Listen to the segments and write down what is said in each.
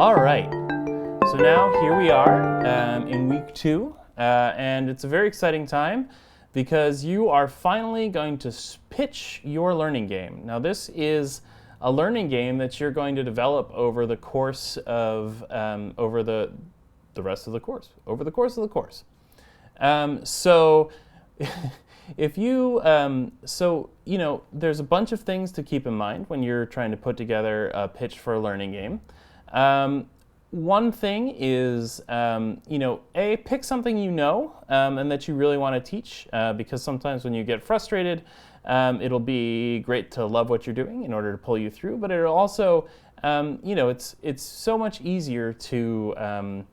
All right, so now here we are in week 2, and it's a very exciting time because you are finally going to pitch your learning game. Now this is a learning game that you're going to develop over the course of, over the rest of the course, over the course of the course. So if you, there's a bunch of things to keep in mind when you're trying to put together a pitch for a learning game. One thing is, pick something and that you really want to teach, because sometimes when you get frustrated, it'll be great to love what you're doing in order to pull you through, but it'll also, it's so much easier to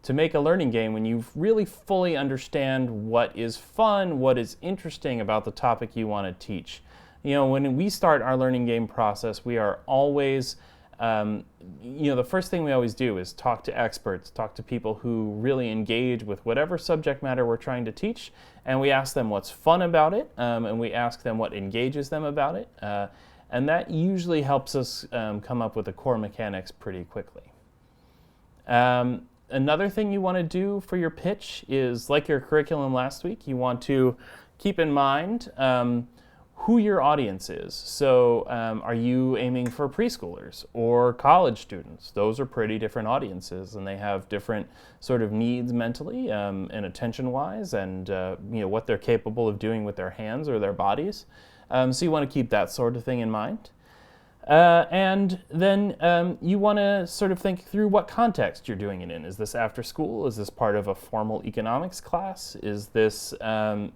make a learning game when you really fully understand what is fun, what is interesting about the topic you want to teach. When we start our learning game process, we are always the first thing we always do is talk to experts, talk to people who really engage with whatever subject matter we're trying to teach, and we ask them what's fun about it, and we ask them what engages them about it, and that usually helps us come up with the core mechanics pretty quickly. Another thing you want to do for your pitch is, like your curriculum last week, you want to keep in mind who your audience is. So are you aiming for preschoolers or college students? Those are pretty different audiences, and they have different sort of needs mentally and attention-wise, and what they're capable of doing with their hands or their bodies. So you want to keep that sort of thing in mind. And then you want to sort of think through what context you're doing it in. Is this after school? Is this part of a formal economics class? Is this, like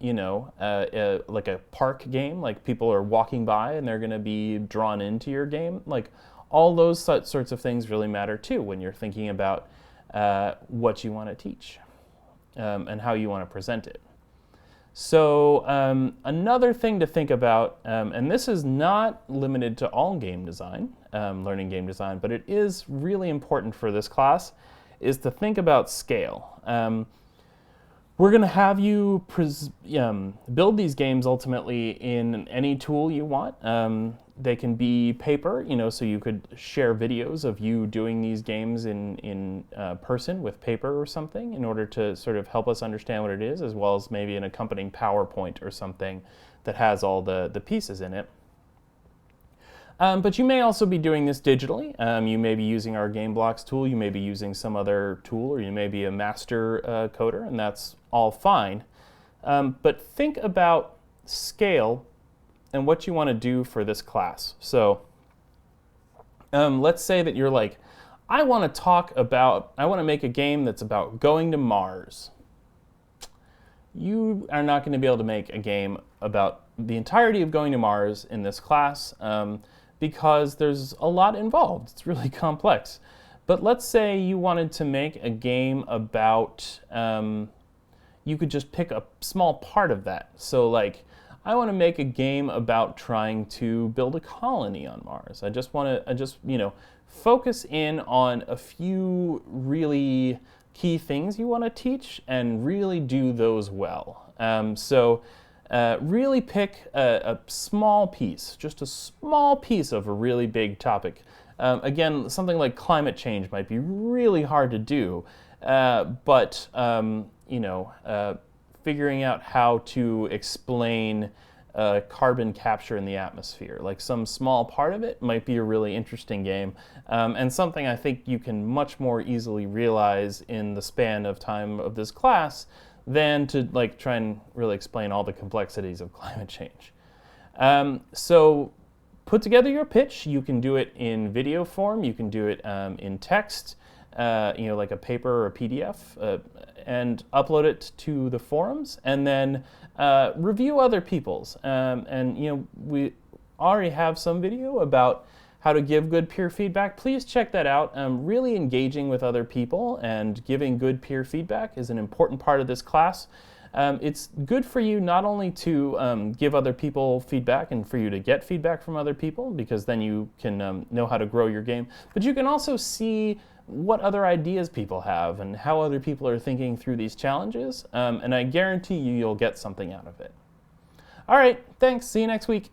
a park game, like people are walking by and they're going to be drawn into your game? Like all those sorts of things really matter too when you're thinking about what you want to teach and how you want to present it. So another thing to think about, and this is not limited to all game design, learning game design, but it is really important for this class, is to think about scale. We're going to have you build these games ultimately in any tool you want. They can be paper, so you could share videos of you doing these games in person with paper or something in order to sort of help us understand what it is, as well as maybe an accompanying PowerPoint or something that has all the pieces in it. But you may also be doing this digitally. You may be using our GameBlocks tool, you may be using some other tool, or you may be a master coder, and that's all fine. But think about scale and what you want to do for this class. So let's say that you're like, I want to make a game that's about going to Mars. You are not going to be able to make a game about the entirety of going to Mars in this class because there's a lot involved. It's really complex. But let's say you wanted to make a game about, you could just pick a small part of that. So like, I want to make a game about trying to build a colony on Mars. I just focus in on a few really key things you want to teach and really do those well. Really pick a small piece, just a small piece of a really big topic. Again, something like climate change might be really hard to do, but figuring out how to explain carbon capture in the atmosphere. Like some small part of it might be a really interesting game, and something I think you can much more easily realize in the span of time of this class than to like try and really explain all the complexities of climate change. So put together your pitch. You can do it in video form, you can do it in text, like a paper or a PDF, and upload it to the forums, and then review other people's. We already have some video about how to give good peer feedback. Please check that out. Really engaging with other people and giving good peer feedback is an important part of this class. It's good for you not only to give other people feedback and for you to get feedback from other people, because then you can know how to grow your game, but you can also see what other ideas people have and how other people are thinking through these challenges, and I guarantee you'll get something out of it. All right, thanks. See you next week.